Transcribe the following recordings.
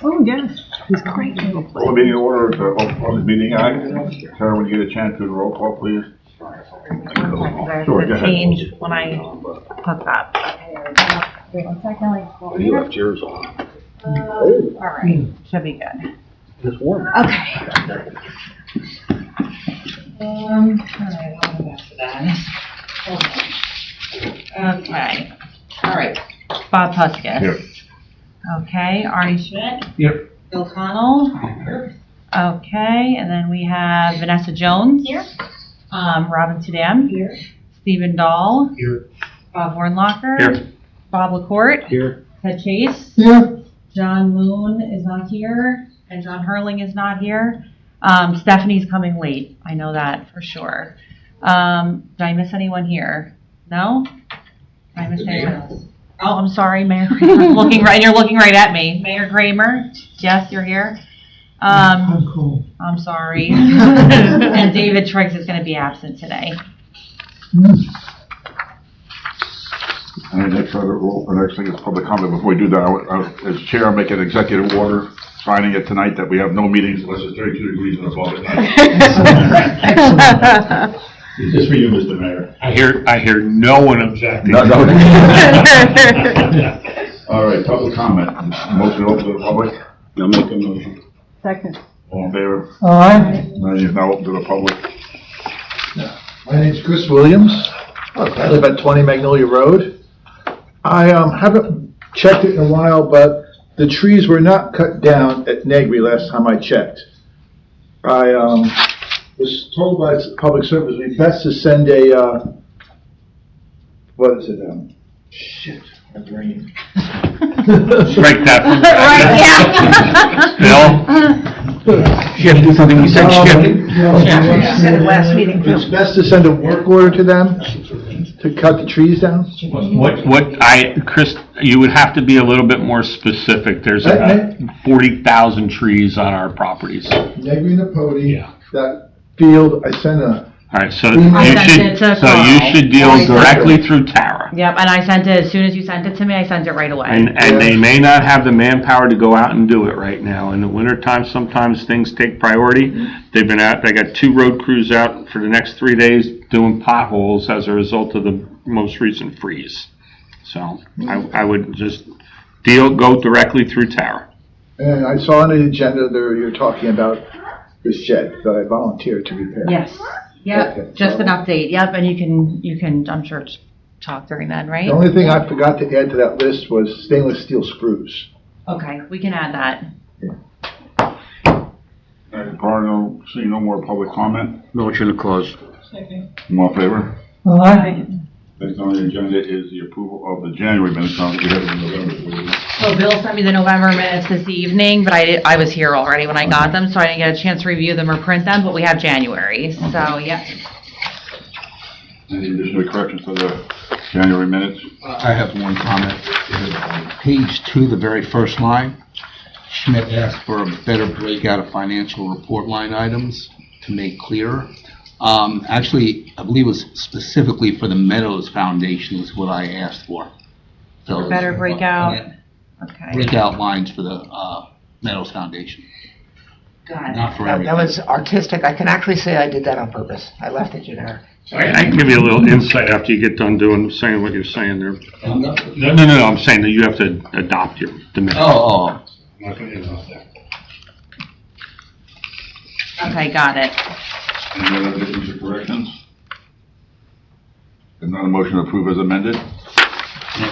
Oh, yes. He's great. Call the meeting to order to open the meeting act. Sarah, when you get a chance, do the roll call, please. Sure, go ahead. Change when I put that. Wait 1 second. You left yours on. All right, should be good. It's warm. Okay. All right, I'll go back to that. Okay. All right. Bob Huskis. Here. Okay, Arnie Schmidt. Yep. Bill Connell. Okay, and then we have Vanessa Jones. Here. Robin Tudam. Here. Stephen Dahl. Here. Bob Hornlocker. Here. Bob LaCourte. Here. Ted Chase. Here. John Moon is not here, and John Hurling is not here. Stephanie's coming late. I know that for sure. Did I miss anyone here? No? Did I miss anyone else? Oh, I'm sorry, Mayor Kramer. Looking right, you're looking right at me. Mayor Kramer? Yes, you're here. I'm cool. I'm sorry. And David Triggs is going to be absent today. And next roll, the next thing is public comment. Before we do that, as chair, I'll make an executive order signing it tonight that we have no meetings unless it's 32 degrees and above at night. It's just for you, Mr. Mayor. I hear no one objecting. No. All right, public comment. Motion open to the public. I'll make a motion. Second. All in favor? Aye. Motion is now open to the public. My name's Chris Williams. I live at 20 Magnolia Road. I haven't checked it in a while, but the trees were not cut down at Negri last time I checked. I was told by public service it'd be best to send a, what is it, shit, my brain. Break that from Right, Bill? You have to do something you said, Skip. You said it last meeting, too. It's best to send a work order to them to cut the trees down. Chris, you would have to be a little bit more specific. There's about 40,000 trees on our properties. All Negri and Napodi, Yeah. that field, I sent a, right, so I you sent it to should Carl. deal directly through Tara. Yep, and I sent it, as soon as you sent it to me, I sent it right away. And they may not have the manpower to go out and do it right now. In the wintertime, sometimes things take priority. They've been out, they got 2 road crews out for the next 3 days doing potholes as a result of the most recent freeze. So I would just go directly through Tara. and I saw on the agenda there you're talking about this shed that I volunteered to repair. Yes, yep, Okay, just so- an update, yep, and you can, I'm sure, talk during then, right? The only thing I forgot to add to that list was stainless steel screws. Okay, we can add that. All right, Barney, seeing no more public comment. Motion to close. All in favor? Aye. Next on the agenda is the approval of the January minutes. Now we have it in November. So Bill sent me the November minutes this evening, but I was here already when I got them, so I didn't get a chance to review them or print them, but we have January, so, yeah. Any additional corrections to the January minutes? I have one comment. Page 2, the very first line, Schmidt asked for a better breakout of financial report line items to make clearer. Actually, I believe it was specifically for the Meadows Foundation is what I asked for. So Better breakout, okay, breakout lines for the Meadows Foundation, got it. not for That everything. was artistic. I can actually say I did that on purpose. I left it generic. I can give you a little insight after you get done saying what you're saying there. No, I'm saying that you have to adopt the minutes. Oh, I'm not going to adopt that. Okay, got it. Any other additions or corrections? If not, a motion to approve as amended.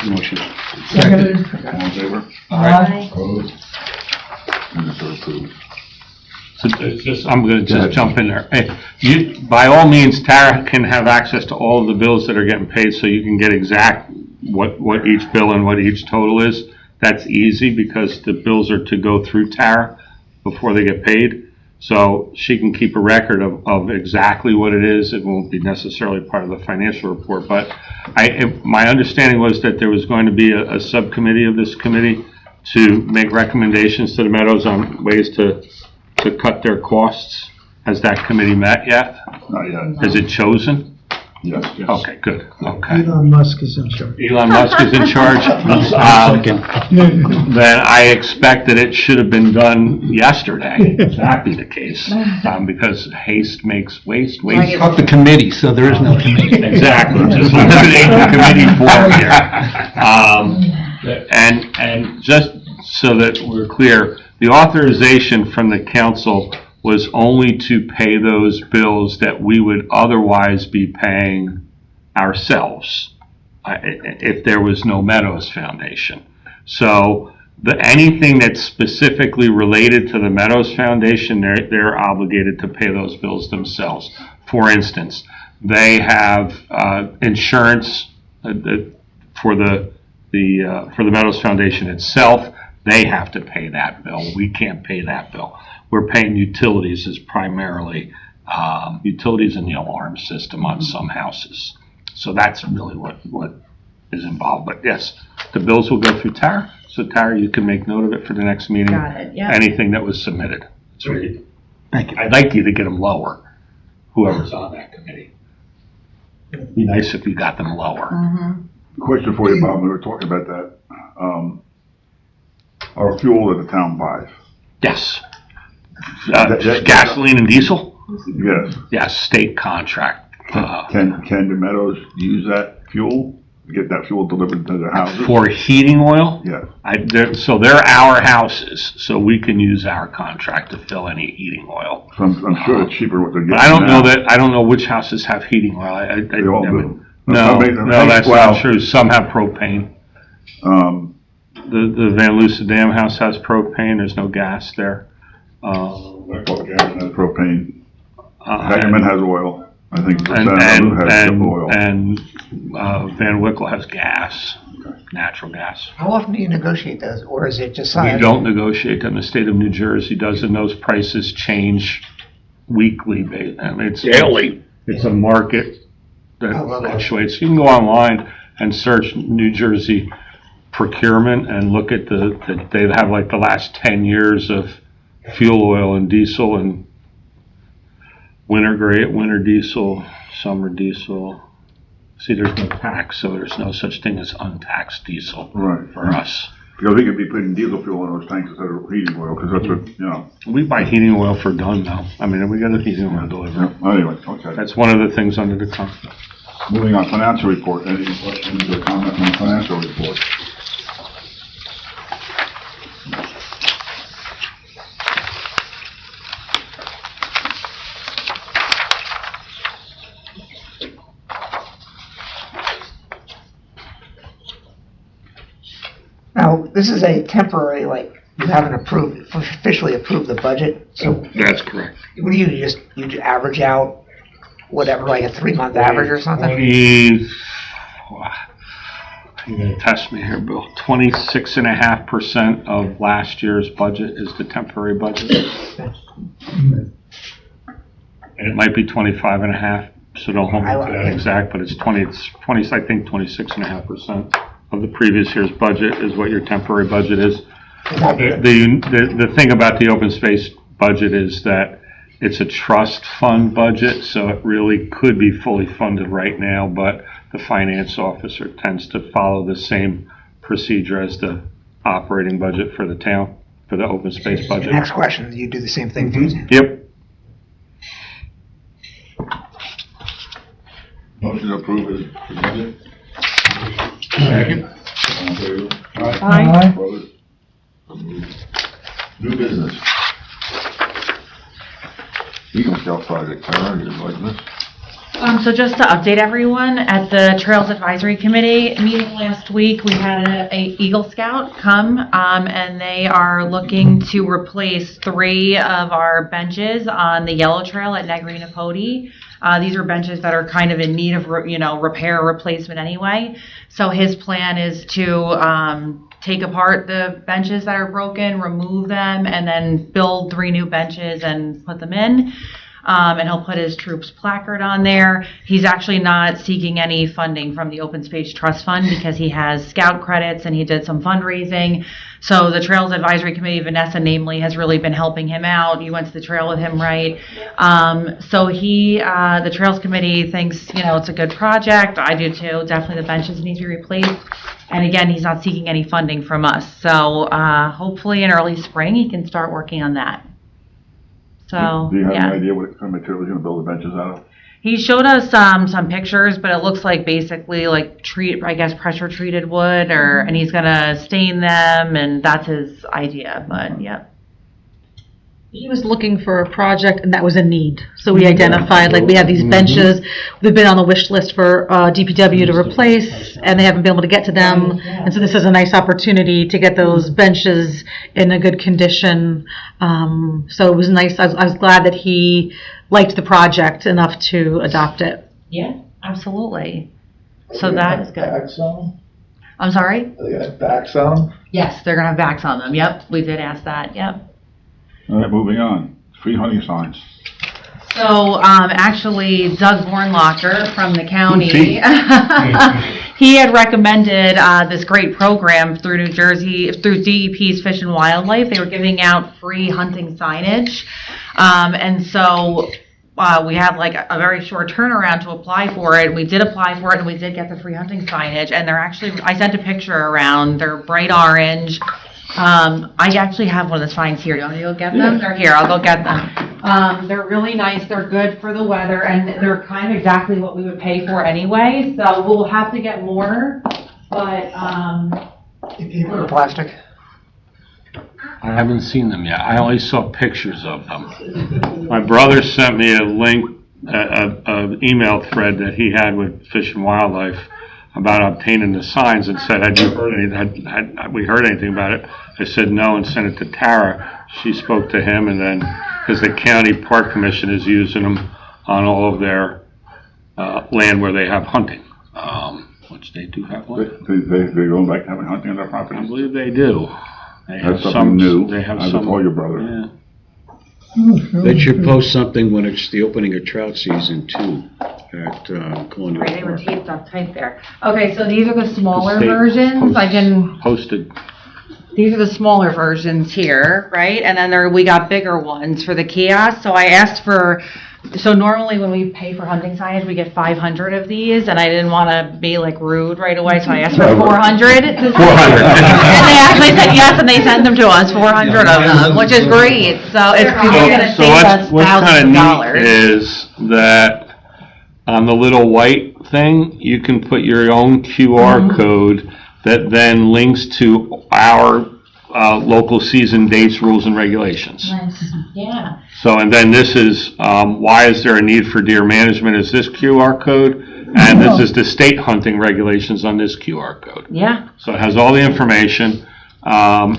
motion. All in favor? Aye. Opposed? Minutes are approved. So I'm going to just jump in there. Hey, by all means, Tara can have access to all of the bills that are getting paid, so you can get exact what each bill and what each total is. That's easy because the bills are to go through Tara before they get paid. So she can keep a record of exactly what it is. It won't be necessarily part of the financial report. But my understanding was that there was going to be a subcommittee of this committee to make recommendations to the Meadows on ways to cut their costs. Has that committee met yet? Not yet. Is it chosen? Yes, yes. Okay, good, okay. Elon Musk is in charge. Elon Musk is in charge. Then I expect that it should have been done yesterday, if that be the case, because haste makes waste, waste. Cut the committee, so there is no committee. Exactly, just eliminate the committee form here. And just so that we're clear, the authorization from the council was only to pay those bills that we would otherwise be paying ourselves if there was no Meadows Foundation. So anything that's specifically related to the Meadows Foundation, they're obligated to pay those bills themselves. For instance, they have insurance for the Meadows Foundation itself. They have to pay that bill. We can't pay that bill. We're paying utilities as primarily utilities and the alarm system on some houses. So that's really what is involved. But yes, the bills will go through Tara. So Tara, you can make note of it for the next meeting. Got it, yeah. Anything that was submitted. Thank you. I'd like you to get them lower, whoever's on that committee. It'd be nice if you got them lower. Question for you, Bob, we were talking about that. Our fuel that the town buys. Yes. Gasoline and diesel? Yes. Yes, state contract. Can the Meadows use that fuel, get that fuel delivered to their houses? For heating oil? Yeah. So they're our houses, so we can use our contract to fill any heating oil. So I'm sure it's cheaper what they're getting But I don't know now. I don't know which houses have heating oil. They all do. No, that's well, not true. Some have propane. The Van Luce Dam house has propane. There's no gas there. Gavin has propane. Hagerman has oil. I think has oil. And Van Wickle has gas, natural gas. How often do you negotiate those, or is it just We signed? don't negotiate them. The state of New Jersey does, and those prices change weekly. I mean, it's daily. It's a market that fluctuates. You can go online and search New Jersey procurement and look at they have like the last 10 years of fuel oil and diesel and winter diesel, summer diesel. See, there's no tax, so there's no such thing as untaxed diesel for us. Because we could be putting diesel fuel in those tanks instead of heating oil, because that's what, We buy heating oil for done now. I mean, we got a heating oil delivery. Anyway, okay. That's one of the things under the contract. Moving on, financial report. Any questions or comments on the financial report? Now, this is a temporary, you haven't officially approved the budget, so That's correct. what do you average out whatever, like a 3-month average or something? You're gonna test me here, Bill. 26.5% of last year's budget is the temporary budget. And it might be 25.5, so don't hold me to that exact, but it's 20, I think 26.5% of the previous year's budget is what your temporary budget is. The thing about the open space budget is that it's a trust fund budget, so it really could be fully funded right now, but the finance officer tends to follow the same procedure as the operating budget for the town, for the open space budget. Next question, do you do the same thing, too? Yep. Motion to approve is presented. Second. All in favor? Aye. Opposed? New business. Eagle Scout project, Tara, you like this? So just to update everyone, at the Trails Advisory Committee meeting last week, we had a Eagle Scout come, and they are looking to replace 3 of our benches on the Yellow Trail at Negrina Podi. These are benches that are kind of in need of, repair or replacement anyway. So his plan is to take apart the benches that are broken, remove them, and then build 3 new benches and put them in. and he'll put his troops placard on there. He's actually not seeking any funding from the Open Space Trust Fund because he has scout credits and he did some fundraising. So the Trails Advisory Committee, Vanessa namely, has really been helping him out. You went to the trail with him, right? So the Trails Committee thinks, it's a good project. I do too. Definitely the benches need to be replaced. And again, he's not seeking any funding from us. So hopefully in early spring, he can start working on that. So, Do you have yeah. an idea what kind of material you're gonna build the benches out of? He showed us some pictures, but it looks like basically like pressure treated wood, and he's gonna stain them, and that's his idea. But yeah, He was looking for a project, and that was a need. So we identified, like, we have these benches, they've been on the wish list for DPW to replace, and they haven't been able to get to them. And so this is a nice opportunity to get those benches in a good condition. So it was nice. I was glad that he liked the project enough to adopt it. yeah, absolutely. So that is good. Backs on I'm sorry. them? They got backs on them? Yes, they're gonna have backs on them. Yep, we did ask that. Yep. All right, moving on. Free hunting signs. So, actually, Doug Bornlocker from the county, He? he had recommended this great program through New Jersey, through DEP's Fish and Wildlife. They were giving out free hunting signage. And so we have like a very short turnaround to apply for it. We did apply for it, and we did get the free hunting signage. And they're actually, I sent a picture around. They're bright orange. I actually have one of the signs here. Do you want me to go get them? They're here. I'll go get them. They're really nice. They're good for the weather, and they're kind of exactly what we would pay for anyway. So we'll have to get more, but Plastic. I haven't seen them yet. I only saw pictures of them. My brother sent me a link, an email thread that he had with Fish and Wildlife about obtaining the signs, and said, had we heard anything about it? I said no, and sent it to Tara. She spoke to him, and then, because the county park commission is using them on all of their land where they have hunting, which they do have one. They're going back to having hunting on their I property? believe they do. They have That's something new. They have I some. told your brother. Yeah. They should post something when it's the opening of trout season too, at Colonial right, they were Park. taped up tight there. Okay, so these are the smaller State versions. I can. Posted. These are the smaller versions here, right? And then we got bigger ones for the kiosks. So I asked for, so normally when we pay for hunting signage, we get 500 of these, and I didn't want to be like rude right away, so I asked for 400. 400. And they actually said yes, and they sent them to us, 400 of them, which is great. So it's going to save us What's kind thousands of of neat dollars. is that on the little white thing, you can put your own QR code that then links to our local season dates, rules, and regulations. Nice. Yeah. So, and then this is, why is there a need for deer management, is this QR code, and this is the state hunting regulations on this QR code. Yeah. So it has all the information, and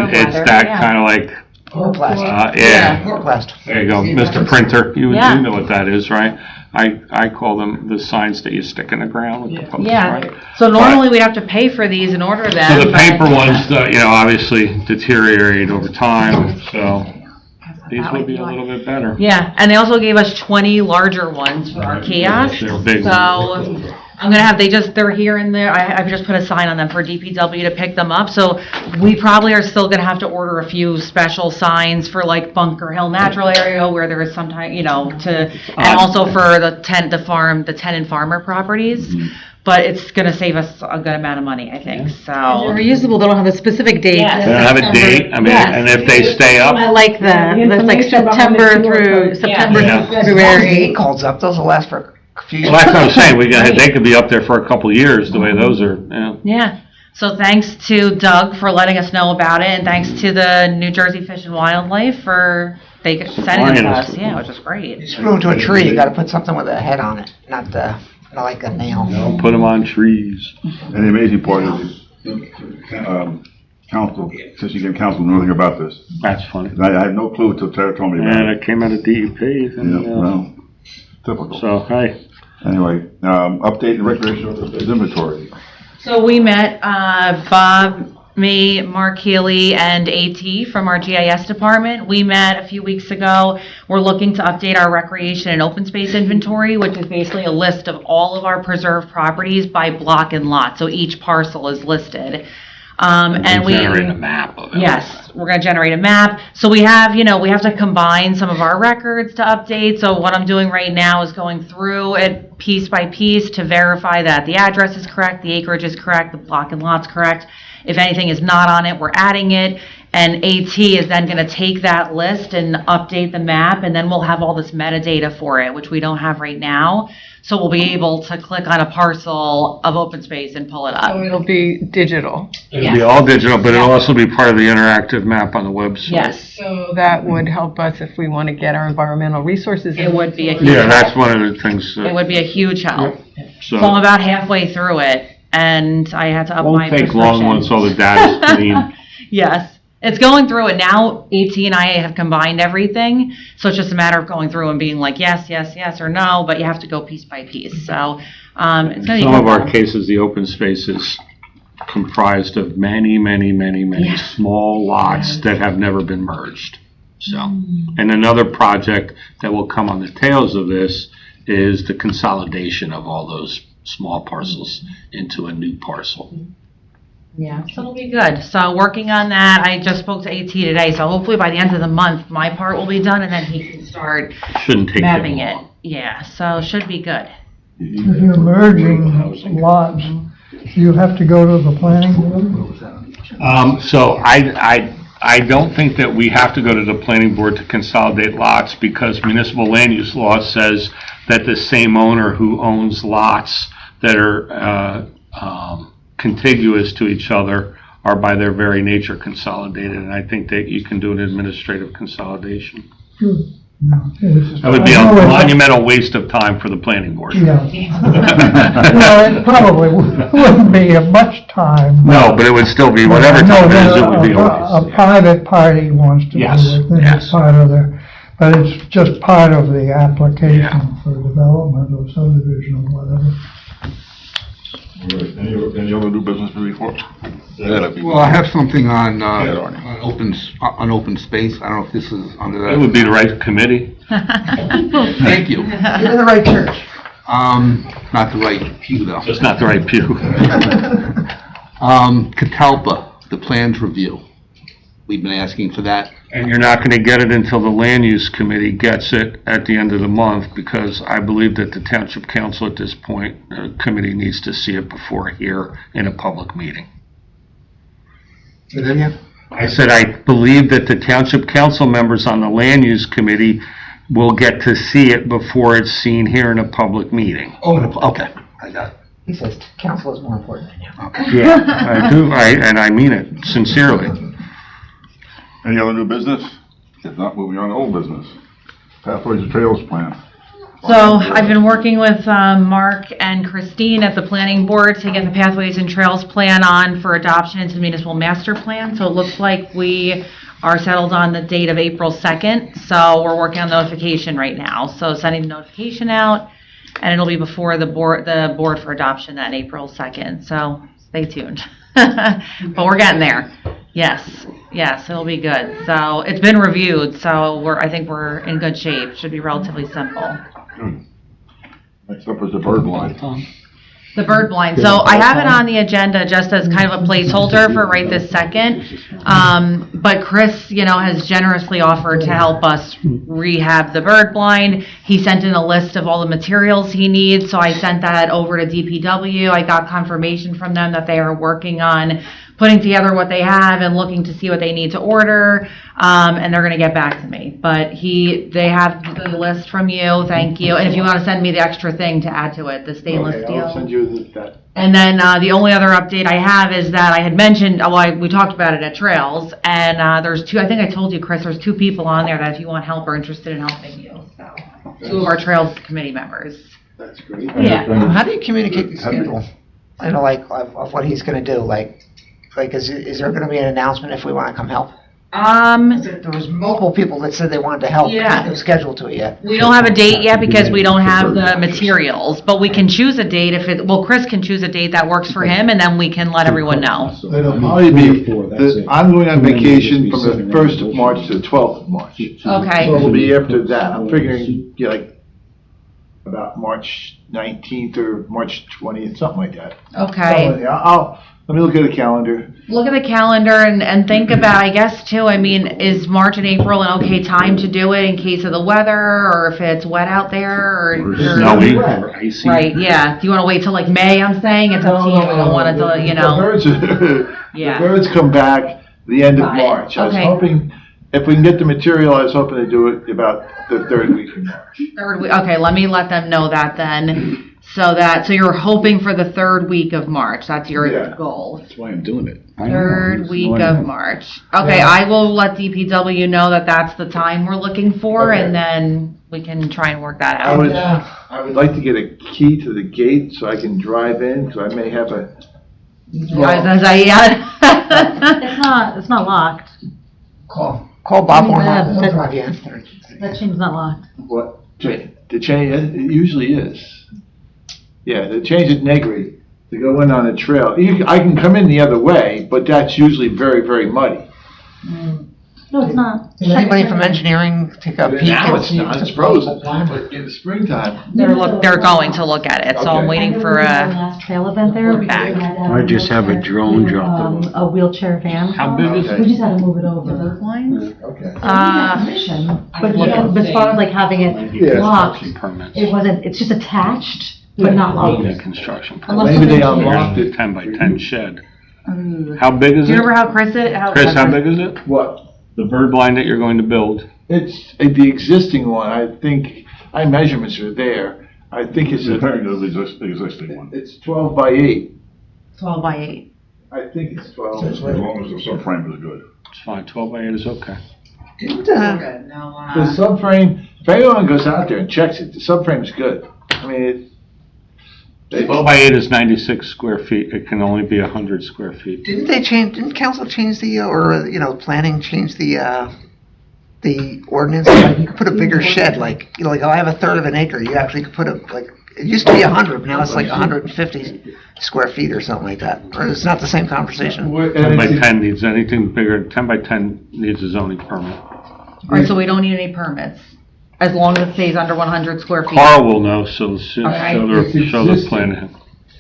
it's weather, that yeah. kind of like, Chloroplast. yeah. Chloroplast. There you go, Mr. Printer, you Yeah. know what that is, right? I call them the signs that you stick in the ground with the posts, Yeah. right? So normally we'd have to pay for these and order them. So the but- paper ones, obviously deteriorate over time, so these will be a little bit better. Yeah, and they also gave us 20 larger ones for our kiosks. They're big. So I'm gonna have, they're here and there. I've just put a sign on them for DPW to pick them up. So we probably are still gonna have to order a few special signs for like Bunker Hill Natural Area where there is sometimes, and also for the tenant farmer properties. But it's gonna save us a good amount of money, I think, They're so. reusable, they don't have a specific date. Yes. They don't have a date, I mean, Yes. and if they stay up, I like that, that's like September through Yeah. February. It holds up, those will last for a few years. well, that's what I'm saying, they could be up there for a couple of years, the way those are, Yeah, so thanks to Doug for letting us know about it, and thanks to the New Jersey Fish and Wildlife for sending it Supplying to us. us, yeah, which is great. You screw them to a tree, you gotta put something with a head on it, not like a nail. put them on trees. And the amazing part is, council, since you can council know nothing about this. That's funny. I had no clue until Tara told me about And it. it came out of DEP, Yeah, well, typical. so, hey, Anyway, update the recreational inventory. So we met, Bob me, Mark Healy, and AT from our GIS department. We met a few weeks ago. We're looking to update our recreation and open space inventory, which is basically a list of all of our preserved properties by block and lot. So each parcel is listed. And we generate a map of it. Yes, we're going to generate a map. So we have, we have to combine some of our records to update. So what I'm doing right now is going through it piece by piece to verify that the address is correct, the acreage is correct, the block and lot's correct. If anything is not on it, we're adding it. And AT is then going to take that list and update the map, and then we'll have all this metadata for it, which we don't have right now. So we'll be able to click on a parcel of open space and pull it So up. it'll be digital. It'll be all digital, but it'll also be part of the interactive map on the website. Yes, So that would help us if we want to get our environmental resources. it would be a huge Yeah, help. that's one of the things It that, would be a huge help. So I'm so, about halfway through it, and I had to up my won't take long prescription. once all the data's clean. Yes, it's going through it now. AT and I have combined everything, so it's just a matter of going through and being like yes, yes, yes, or no. But you have to go piece by piece. So it's going to be Some of our good. cases, the open space is comprised of many Yeah. small lots that have never been merged. So, and another project that will come on the tails of this is the consolidation of all those small parcels into a new parcel. Yeah, so it'll be good. So working on that. I just spoke to AT today, so hopefully by the end of the month, my part will be done, and then he can start Shouldn't take that mapping it. long. Yeah, so should be good. If you're merging lots, you have to go to the planning board? So I don't think that we have to go to the planning board to consolidate lots, because municipal land use law says that the same owner who owns lots that are contiguous to each other are by their very nature consolidated, and I think that you can do an administrative consolidation. That would be a monumental waste of time for the planning board. Yeah. Well, it probably wouldn't be of much time. No, but it would still be, whatever No, time it is, it but would be a always. private party wants to do Yes, it, then yes. it's part of their, but it's just part of the application for development or subdivision or whatever. Any other new business to report? Well, I have something on, Yeah, Arnie. on open space. I don't know if this is under that. It would be the right committee. Thank you. You're in the right church. Not the right pew though. Just not the right pew. Catalpa, the plans review. We've been asking for that. And you're not going to get it until the land use committee gets it at the end of the month, because I believe that the township council at this point, the committee needs to see it before here in a public meeting. I said I believe that the township council members on the land use committee will get to see it before it's seen here in a public meeting. Oh, okay. I got it. He says council is more important than you. Yeah, I do, and I mean it sincerely. Any other new business? If not, moving on to old business. Pathways and Trails Plan. So I've been working with Mark and Christine at the planning board to get the Pathways and Trails Plan on for adoption into the municipal master plan. So it looks like we are settled on the date of April 2nd. So we're working on notification right now. So sending the notification out, and it'll be before the board for adoption on April 2nd. So stay tuned. But we're getting there. Yes, it'll be good. So it's been reviewed, so I think we're in good shape. Should be relatively simple. Good. Next up is the bird line. The bird blind. So I have it on the agenda just as kind of a placeholder for right this second. But Chris, has generously offered to help us rehab the bird blind. He sent in a list of all the materials he needs, so I sent that over to DPW. I got confirmation from them that they are working on putting together what they have and looking to see what they need to order, and they're going to get back to me. But they have the list from you, thank you. And if you want to send me the extra thing to add to it, the stainless steel. I'll send you that. And then the only other update I have is that I had mentioned, we talked about it at Trails, and there's two, I think I told you, Chris, there's two people on there that if you want help are interested in helping you. So, two of our Trails committee members. That's great. Yeah. How do you communicate the schedule? Of what he's gonna do, is there gonna be an announcement if we wanna come help? There was multiple people that said they wanted to help, but Yeah. nothing scheduled to it yet. We don't have a date yet because we don't have the materials, but we can choose a date Chris can choose a date that works for him, and then we can let everyone know. It'll probably be, I'm going on vacation from the 1st of March to the 12th of March. Okay. So it'll be after that. I'm figuring, like, about March 19th or March 20th, something like that. Okay. So, let me look at the calendar. Look at the calendar and think about, I guess too, I mean, is March and April an okay time to do it in case of the weather, or if it's wet out there, Or snowy, or icy. Right, yeah. Do you want to wait till like May, I'm saying? It's up to you. I don't want it to, you know. The Yeah. birds come back the end of Got it. March. I was Okay. hoping, if we can get the material, I was hoping to do it about the 3rd week of March. Third week, okay, let me let them know that then. So you're hoping for the 3rd week of March. That's your Yeah. goal. That's why I'm doing it. 3rd week of March. Okay, Yeah. I will let DPW know that that's the time we're looking for, Okay. and then we can try and work that I out. would like to get a key to the gate so I can drive in, because I may have a. I was gonna say, yeah. It's not locked. Call Bob Yeah, Warner. He'll that- drive you in. That chain's not locked. What? The chain, it usually is. Yeah, the change at Negri to go in on a trail. I can come in the other way, but that's usually very, very muddy. No, it's not. Did anybody from engineering take a peek? Now and it's see not, if it's a frozen, possible but in the springtime. They're going to look at it, so I'm Okay. waiting for a. Last trail event there. we back. had to have I just have a drone drop A wheelchair van. How big is Okay. We just had to move it over. Lines? Okay. But yeah, but as far as like having it Yeah. locked, Construction permits. it wasn't, it's just attached, but not Yeah, locked. construction Unless permits. Maybe they something unlocked changes. it. 10 by 10 shed. How big is Do you it? remember how Chris it? Chris, how big is it? What? The bird blind that you're going to build? It's the existing one, I think, my measurements are there. I think it's Comparing to the existing one, it's 12 by 8. 12 by 8. I think it's 12. as long as the subframe is good. It's fine, 12 by 8 is okay. Good, no, The subframe, if anyone goes out there and checks it, the subframe's good. I mean, 12 by 8 is 96 square feet. It can only be 100 square feet. Didn't council change planning change the ordinance? Like, you could put a bigger shed, like I have a 1/3 of an acre, you actually could put it used to be 100, but now it's like 150 square feet or something like that. Or it's not the same conversation. 10 by 10 needs anything bigger, 10 by 10 needs a zoning permit. Alright, so we don't need any permits, as long as it stays under 100 square feet. Carl will know, so show Okay. show the plan to him.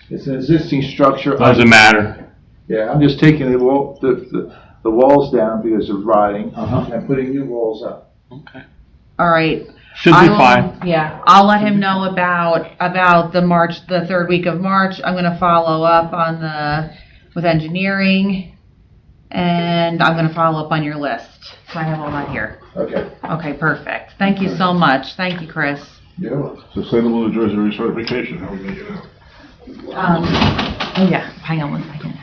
It's an existing structure. Doesn't matter. Yeah, I'm just taking the walls down because of rotting and putting new walls up. Okay. Alright. Should be fine. Yeah, I'll let him know about the 3rd week of March. I'm gonna follow up with engineering, and I'm gonna follow up on your list. So I have all that here. Okay. Okay, perfect. Thank you so much. Thank you, Chris. You're welcome. Sustainable New Jersey recertification, how are we gonna get it out? Oh yeah, hang on one second.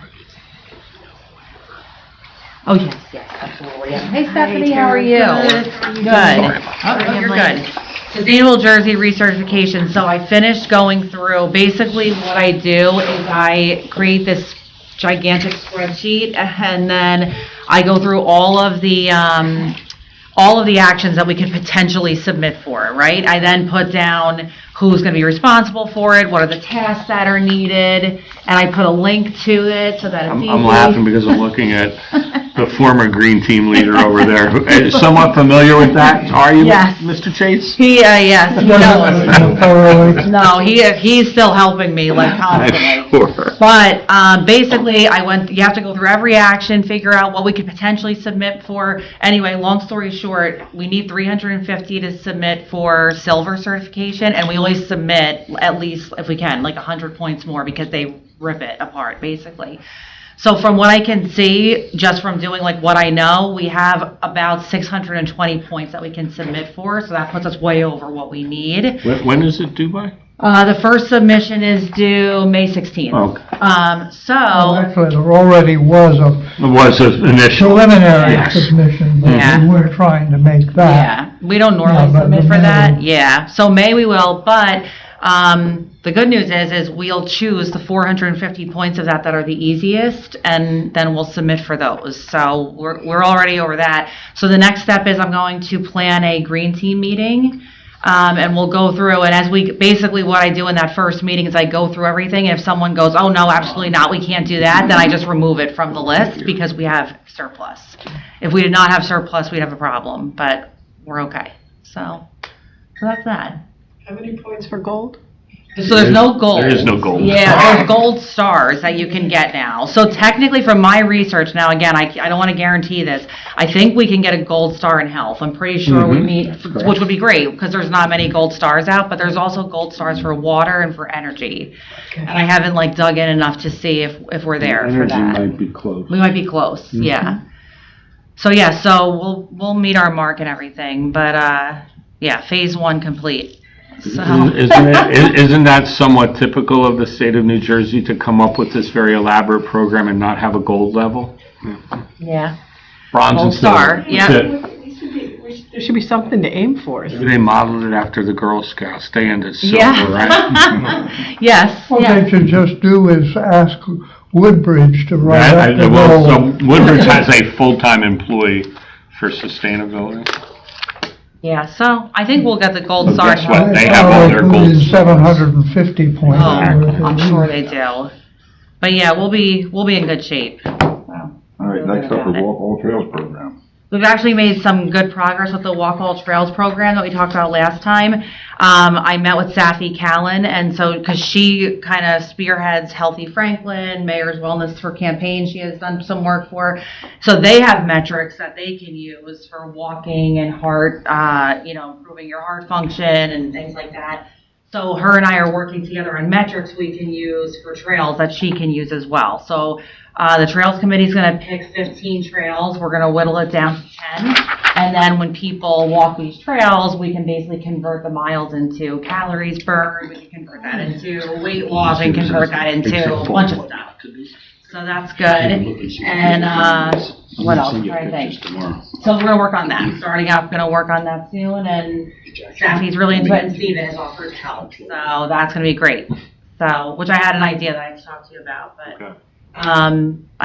Oh, yes, absolutely. Hey, Stephanie, how are you? Good. Oh, you're good. Sustainable Jersey recertification. So I finished going through, basically what I do is I create this gigantic spreadsheet, and then I go through all of the actions that we could potentially submit for, right? I then put down who's going to be responsible for it, what are the tasks that are needed, and I put a link to it so that it's easy. I'm laughing because I'm looking at the former green team leader over there. Who is somewhat familiar with that, are you, Yes. Mr. Chase? Yes, he does. No, he's still helping me, like, constantly. I'm sure. But basically, you have to go through every action, figure out what we could potentially submit for. Anyway, long story short, we need 350 to submit for silver certification, and we always submit at least, if we can, like 100 points more because they rip it apart, basically. So from what I can see, just from doing like what I know, we have about 620 points that we can submit for, so that puts us way over what we need. When is it due by? The first submission is due May 16th. Okay. Actually, there already was a It was initial. preliminary Yes. submission, but Yeah. we weren't trying to make that. Yeah, we don't normally Yeah, but submit the for that, May- yeah, so May we will, but The good news is we'll choose the 450 points of that are the easiest, and then we'll submit for those. So we're already over that. So the next step is I'm going to plan a green team meeting, and we'll go through, and basically what I do in that first meeting is I go through everything. If someone goes, oh no, absolutely not, we can't do that, then I just remove it from the list because we have surplus. If we did not have surplus, we'd have a problem, but we're okay. So that's that. How many points for gold? So there's no gold. There is no gold. Yeah, there's gold stars that you can get now. So technically, from my research, now again, I don't want to guarantee this. I think we can get a gold star in health. I'm pretty sure we meet, which would be great because there's not many gold stars out. But there's also gold stars for water and for energy. Okay. And I haven't dug in enough to see if we're there for that. Energy might be close. We might be close. Yeah. So we'll meet our mark and everything. But phase 1 complete. So. Isn't that somewhat typical of the state of New Jersey to come up with this very elaborate program and not have a gold level? Yeah. Bronze Gold and silver. star, yeah. That's it. There should be something to aim for. Maybe they modeled it after the Girl Scouts. They ended silver, Yeah. right? Yes. What Yeah. they should just do is ask Woodbridge to write up the So goal. Woodbridge has a full-time employee for sustainability. Yeah, so I think we'll get the gold Well, star. guess what? They have all their gold stars. 750 points. Oh, I'm sure they do. But yeah, we'll be in good shape. All right, next up, the Walk All Trails program. We've actually made some good progress with the Walk All Trails program that we talked about last time. I met with Safi Callan, and so because she kind of spearheads Healthy Franklin, Mayor's Wellness for campaign, she has done some work for. So they have metrics that they can use for walking and heart, improving your heart function and things like that. So her and I are working together on metrics we can use for trails that she can use as well. So the Trails Committee is going to pick 15 trails. We're going to whittle it down to 10. And then when people walk these trails, we can basically convert the miles into calories burned. We can convert that into weight loss and convert that into a bunch of stuff. So that's good. And what else? I'm trying to think. So we're going to work on that. Starting out, going to work on that soon. And Safi's really into it, and Steven has offered to help. So that's going to be great. So, which I had an idea that I had to talk to you about, but I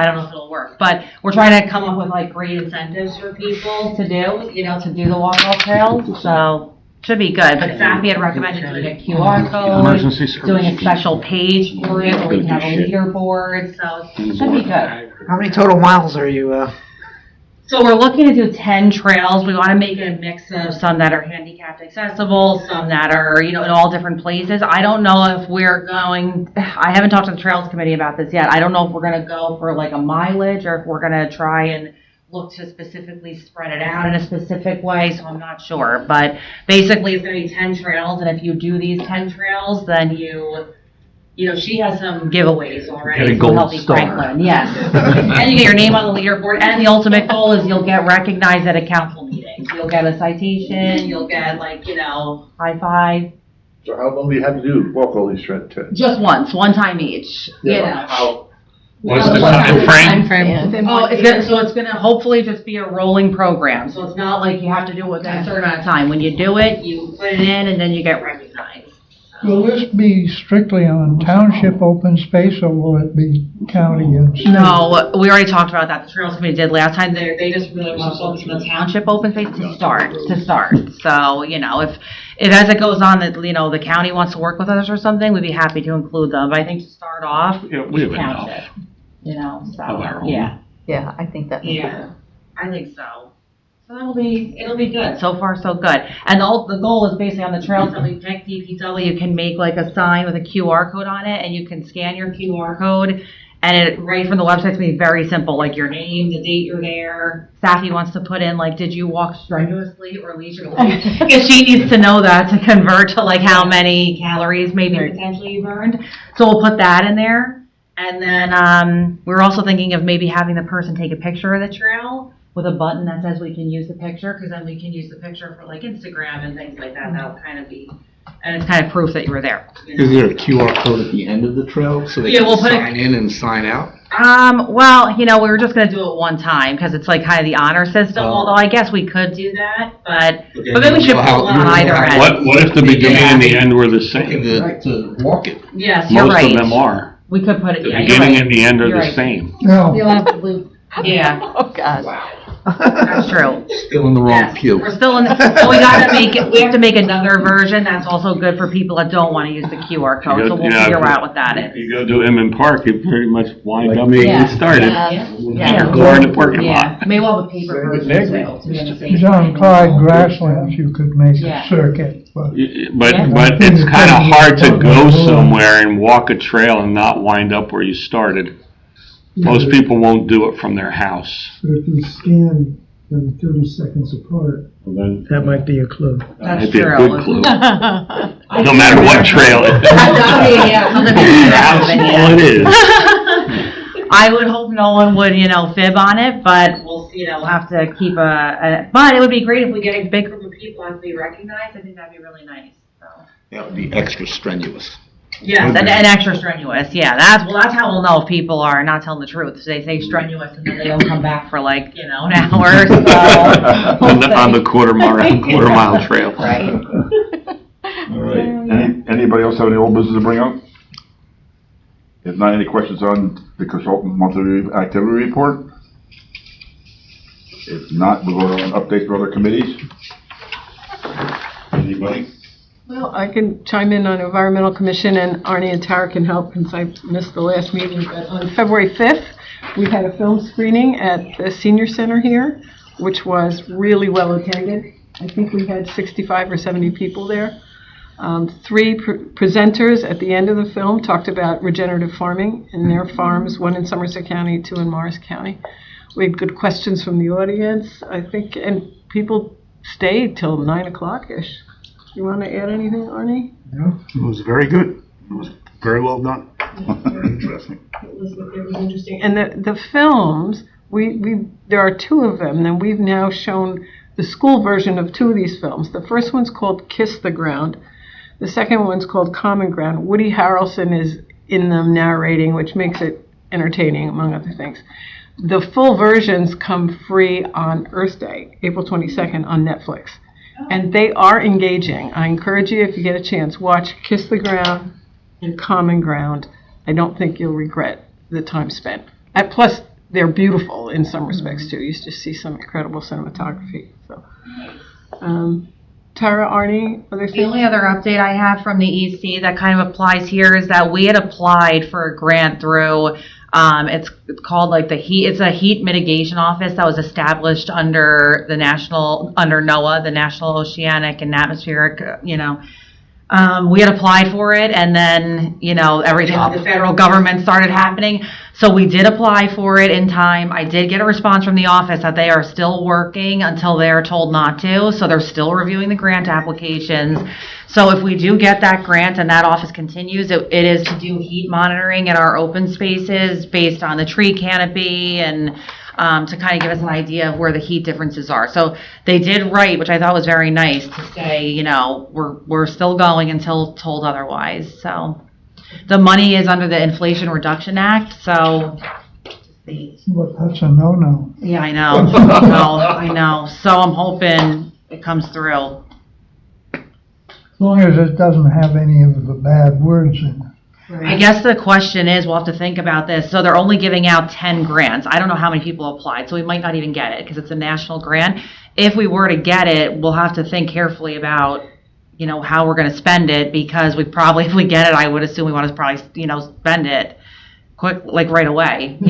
don't know if it'll work. But we're trying to come up with great incentives for people to do, to do the walk all trails. So should be good. But Safi had recommended doing a QR code, Emergency service. doing a special page for it where we can have a leaderboard. So it should be good. How many total miles are you, So we're looking to do 10 trails. We want to make it a mix of some that are handicapped accessible, some that are, in all different places. I don't know if we're going, I haven't talked to the Trails Committee about this yet. I don't know if we're going to go for a mileage or if we're going to try and look to specifically spread it out in a specific way, so I'm not sure. But basically it's going to be 10 trails, and if you do these 10 trails, then she has some giveaways already. Get a gold Healthy star. Franklin, yes. And you get your name on the leaderboard, and the ultimate goal is you'll get recognized at a council meeting. So you'll get a citation, you'll get high five. So how long do you have to do, walk all these trails? Just once, one time each. How? What's the time frame? It's gonna hopefully just be a rolling program. So it's not like you have to do it within a certain amount of time. When you do it, you put it in, and then you get recognized. Will this be strictly on township open space, or will it be county and state? No, we already talked about that. The Trails Committee did last time. They just really want to focus on the township open space to start. So, if as it goes on that, the county wants to work with us or something, we'd be happy to include them. But I think to start off, we have township. Of our own. Yeah. Yeah, I think that. Yeah, I think so. So it'll be good. So far, so good. And the goal is basically on the trails that we pick, DPW, you can make a sign with a QR code on it, and you can scan your QR code, and it right from the website, it's going to be very simple, your name, the date you're there. Safi wants to put in, did you walk strenuously or leisurely? Because she needs to know that to convert to, how many calories maybe potentially you burned. So we'll put that in there. And then we're also thinking of maybe having the person take a picture of the trail with a button that says we can use the picture, because then we can use the picture for Instagram and things like that. That'll kind of be, and it's kind of proof that you were there. Is there a QR code at the end of the trail so they Yeah, can we'll put sign in and sign out? Well, we were just gonna do it one time, because it's like kind of the honor system, although I guess we could do that, but maybe we should pull one on either end. What if the beginning and the end were the same? To walk it. Yes, you're Most right. of them are. We could put it, The yeah, you're beginning right. and the end are You're the right. same. No, Yeah, Oh, God. that's true. Still in the wrong Yes, queue. we're still in, well, we have to make another version that's also good for people that don't want to use the QR code, so we'll figure out what that is. You go to Inman Park, you pretty much wind Like up me. where you started. Yeah. Or in the parking Yeah, lot. maybe we'll have a paper version too, to be on the safe John side. Clyde grasslands, you could make Yeah. a circuit, but But Yeah. it's kind of hard to go somewhere and walk a trail and not wind up where you started. Most people won't do it from their house. But if you scan them 30 seconds apart, Then that might be a clue. That's it'd be a true. good clue. No matter what trail it is. Yeah, something big Your house is all it is. I would hope no one would, fib on it, but we'll have to keep but it would be great if we get a big group of people and be recognized. I think that'd be really nice, so. That would be extra strenuous. Yes, and extra strenuous, yeah, that's how we'll know if people are not telling the truth. If they say strenuous and then they don't come back for an hour or so. On the quarter mile trail. Right. All right. Anybody else have any old business to bring up? If not, any questions on the consultant monthly activity report? If not, we'll go to updates for other committees. Anybody? Well, I can chime in on Environmental Commission, and Arnie and Tara can help since I missed the last meeting. But on February 5th, we had a film screening at the Senior Center here, which was really well attended. I think we had 65 or 70 people there. Three presenters at the end of the film talked about regenerative farming in their farms, one in Somerset County, two in Morris County. We had good questions from the audience, I think, and people stayed till 9 o'clock-ish. You want to add anything, Arnie? It was very good. It was very well done. Very interesting. It was interesting. And the films, there are two of them, and we've now shown the school version of two of these films. The first one's called Kiss the Ground. The second one's called Common Ground. Woody Harrelson is in them narrating, which makes it entertaining, among other things. The full versions come free on Earth Day, April 22nd, on Netflix. And they are engaging. I encourage you, if you get a chance, watch Kiss the Ground and Common Ground. I don't think you'll regret the time spent. Plus, they're beautiful in some respects, too. You just see some incredible cinematography. So, Tara, Arnie, other things? The only other update I have from the EC that kind of applies here is that we had applied for a grant through, it's called it's a heat mitigation office that was established under NOAA, the National Oceanic and Atmospheric, we had applied for it, and then, everything with the federal government started happening. So we did apply for it in time. I did get a response from the office that they are still working until they are told not to. So they're still reviewing the grant applications. So if we do get that grant and that office continues, it is to do heat monitoring in our open spaces based on the tree canopy and to kind of give us an idea of where the heat differences are. So they did write, which I thought was very nice, to say, we're still going until told otherwise. So the money is under the Inflation Reduction Act, so. but that's a no-no. Yeah, I know. I know. So I'm hoping it comes through. As long as it doesn't have any of the bad words in it. I guess the question is, we'll have to think about this. So they're only giving out 10 grants. I don't know how many people applied, so we might not even get it because it's a national grant. If we were to get it, we'll have to think carefully about, how we're going to spend it, because if we get it, I would assume we want to probably, spend it quick, right away, so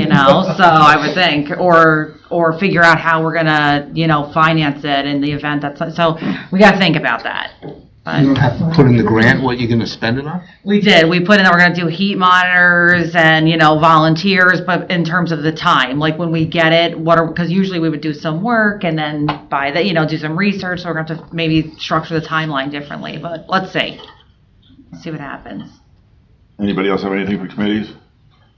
I would think, or figure out how we're going to, finance it in the event so we got to think about that. But You don't have to put in the grant what you're going to spend it on? we did. We put in that we're going to do heat monitors and, volunteers, but in terms of the time, when we get it, because usually we would do some work and then do some research. So we're going to have to maybe structure the timeline differently, but let's see. See what happens. Anybody else have anything for committees?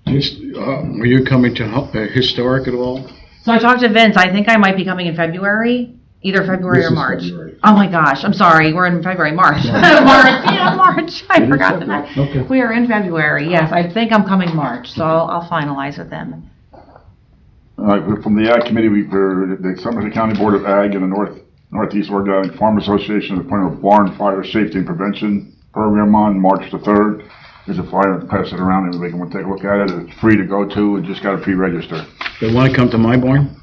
Are you coming to Historic at all? So I talked to Vince. I think I might be coming in February. Either February This or is March. February. Oh my gosh, I'm sorry, we're in February, March. March, I forgot that. Okay. We are in February, yes, I think I'm coming March, so I'll finalize with them. From the Ag Committee, the Somerset County Board of Ag and the Northeast Organic Farm Association has appointed a barn fire safety and prevention program on March the 3rd. There's a flyer, pass it around, everybody can take a look at it. It's free to go to, and just gotta pre-register. They want to come to my barn?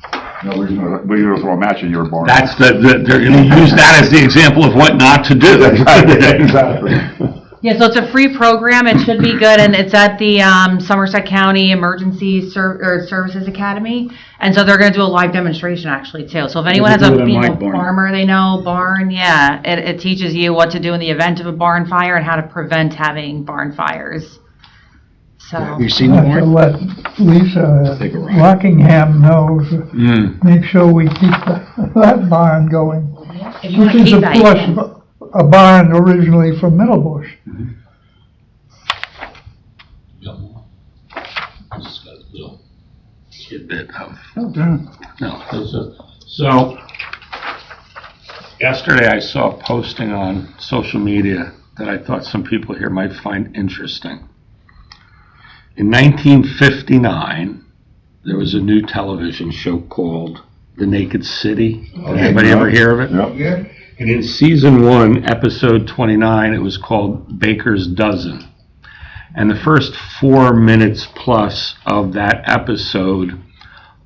No, we're gonna throw a match in your barn. That's they're gonna use that as the example of what not to do. Exactly. Yeah, so it's a free program, it should be good, and it's at the Somerset County Emergency Services Academy, and so they're gonna do a live demonstration actually too. So if anyone has do a it in my barn. farmer they know, barn, yeah, it teaches you what to do in the event of a barn fire and how to prevent having barn fires. So, Have you seen the I have to barn? let Lisa Take a ride. Rockingham know, Mm. make sure we keep that barn going. if you wanna Which is keep of that, you course can. a barn originally from Middlebush. So, yesterday I saw a posting on social media that I thought some people here might find interesting. In 1959, there was a new television show called The Naked City. Did anybody ever hear of it? Yep. And in season 1, episode 29, it was called Baker's Dozen. And the first 4 minutes plus of that episode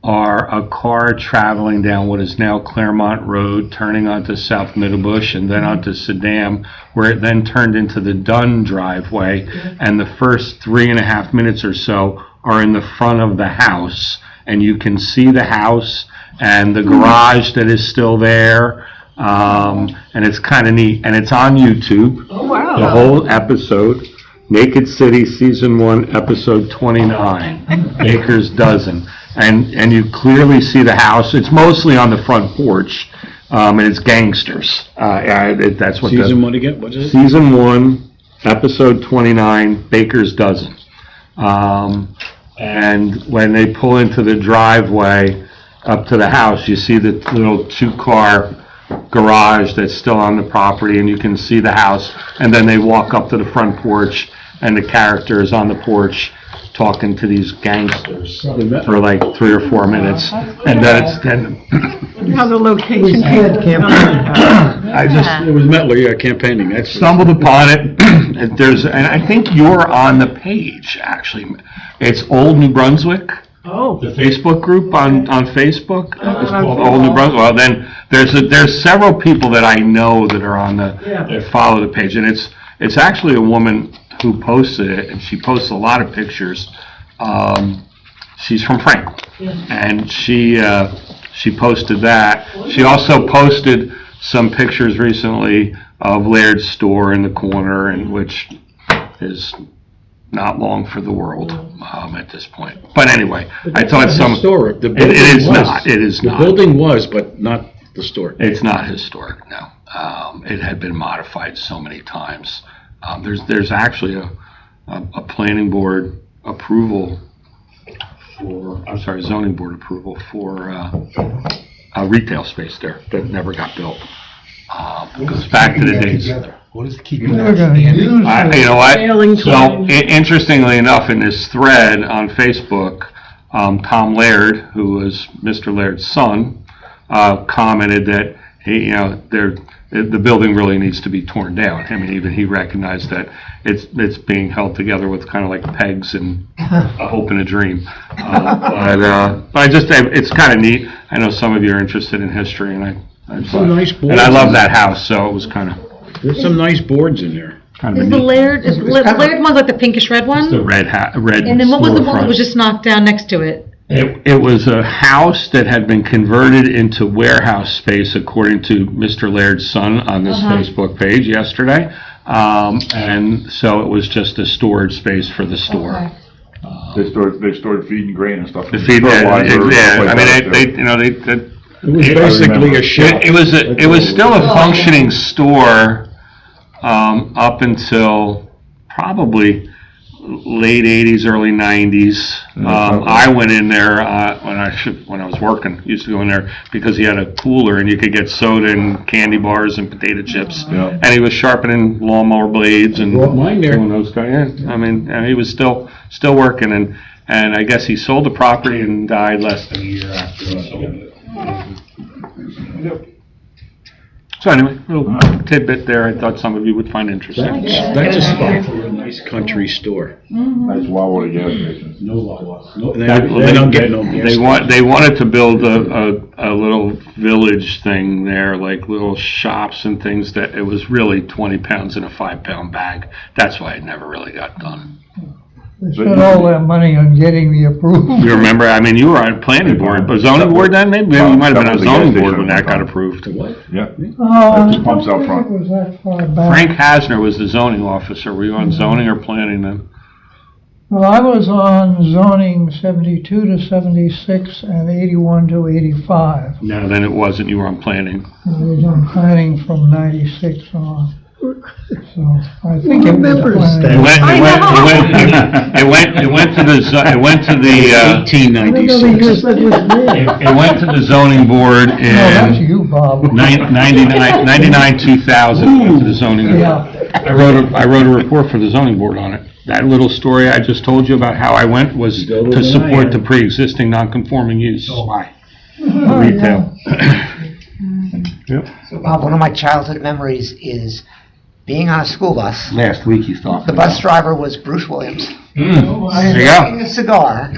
are a car traveling down what is now Claremont Road, turning onto South Middlebush and then onto Saddam, where it then turned into the Dunn driveway. And the first 3.5 minutes or so are in the front of the house. And you can see the house and the garage that is still there. And it's kind of neat. And it's on YouTube. Oh, wow. The whole episode. Naked City, Season 1, Episode 29, Baker's Dozen. And you clearly see the house. It's mostly on the front porch, and it's gangsters. That's what Season 1 again? What is it? Season 1, Episode 29, Baker's Dozen. And when they pull into the driveway up to the house, you see the little 2-car garage that's still on the property, and you can see the house. And then they walk up to the front porch, and the character is on the porch talking to these gangsters for like 3 or 4 minutes. And then How the location. It was Mettler, campaigning, that's. stumbled upon it. And I think you're on the page, actually. It's Old New Brunswick. Oh. The Facebook group on Facebook. It's called okay. Old New Brunswick. Well, then there's several people that I know that are on that follow the page, and it's actually a woman who posted it, and she posts a lot of pictures. She's from Franklin, and she posted that. She also posted some pictures recently of Laird's store in the corner, and which is not long for the world at this point. But anyway, I thought some Historic. The it building is was. not. It is not. The building was, but not the store. It's not historic, no. It had been modified so many times. There's actually a planning board approval zoning board approval for a retail space there that never got built. It goes back to the days. What is keeping They're that gonna standing? use You know what? Failing So, twins. interestingly enough, in this thread on Facebook, Tom Laird, who was Mr. Laird's son, commented that the building really needs to be torn down. I mean, even he recognized that it's being held together with kind of like pegs and a hope and a dream. But it's kind of neat. I know some of you are interested in history, and Some nice and I boards. love that house, so it was kind of There's some nice boards in there. kind of Is a the neat. Laird, is the Laird one like the pinkish red The one? red And then what was the one that storefront. was just knocked down next to it? It was a house that had been converted into warehouse space, according to Mr. Laird's son on this Facebook page yesterday. And so it was just a storage space for the store. They stored feed and grain and stuff. The feed, It was basically a shop. It was still a functioning store up until probably late 80s, early 90s. I went in there when when I was working, used to go in there because he had a cooler and you could get soda and candy bars and potato chips. Yeah. And he was sharpening lawnmower blades and Brought mine there. doing those kind. Yeah, I mean, he was still working, and I guess he sold the property and died less than a year after he sold it. So anyway, little tidbit there. I thought some of you would find interesting. That's a spot for a nice country store. Nice Wawa gas station. No law. No, they That- don't get no gas. They wanted to build a little village thing there, like little shops and things that it was really 20 pounds in a 5-pound bag. That's why it never really got done. They spent all that money on getting the approval. You remember, I mean, you were on planning board, but zoning board then, maybe you might have been on zoning board when that got approved. What? Yeah. Oh, Just pumps out front. I don't think it was that far back. Frank Hasner was the zoning officer. Were you on zoning or planning then? Well, I was on zoning 72 to 76 and 81 to 85. No, then it wasn't. You were on planning. I was on planning from 96 on. So I think it was planning. It went to the 1896. it went to the zoning board No, that's in you, Bob. 99, 2000, it went to the zoning board. Yeah. I wrote a report for the zoning board on it. That little story I just told you about how I went was Still to the support lion. the pre-existing non-conforming use. Why? Oh, Retail. So Bob, one of my childhood memories is being on a school bus. Last week he's talking The bus driver was Bruce Williams. There you Smoking go. a cigar.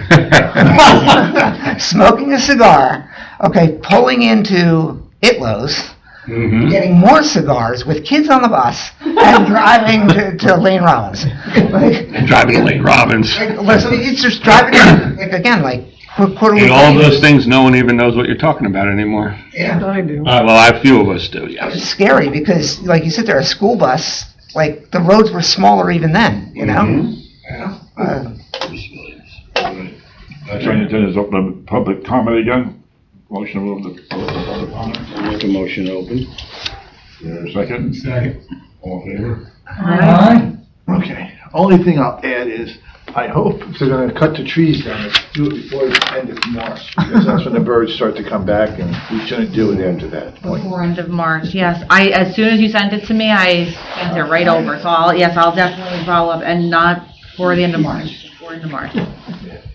Smoking a cigar. Okay, pulling into Itlo's, Mhm. getting more cigars with kids on the bus, and driving to Lane Rollins. Like, Driving to Lane Robbins. so it's just driving, like, again, like, quarterly. And all those things, no one even knows what you're talking about anymore. Yeah. I do. Well, a few of us do, yes. It's scary because, like, you sit there, a school bus, like, the roads were smaller even then, you know? Next on the agenda is open public comment again. Motion to open the public comment. I'll make a motion to open. Is there a second? Second. All in favor? Aye. Okay, only thing I'll add is, I hope if they're gonna cut the trees down, do it before the end of March, because that's when the birds start to come back, and we shouldn't do it after that point. Before end of March, yes. As soon as you sent it to me, I sent it right over. So I'll definitely follow up, and not before the end of March, before end of March.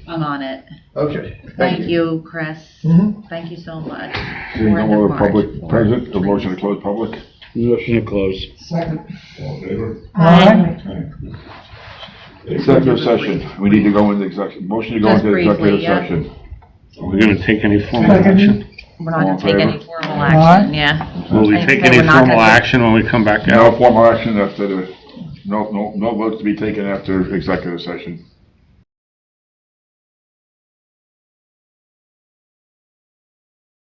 I'm on it. Okay, Thank you, Chris. Mhm. Thank you so much. Seeing Before end no of other March. public present, a motion to close public. Motion to close. All in favor? Aye. Executive session. We need to go into executive, motion to go Just into executive briefly, yeah. session. Are we going to take any formal action? We're not gonna All in take any favor? formal action, yeah. Will we Like I take said, any we're not formal gonna take- action when we come back No out? formal action after no votes to be taken after executive session.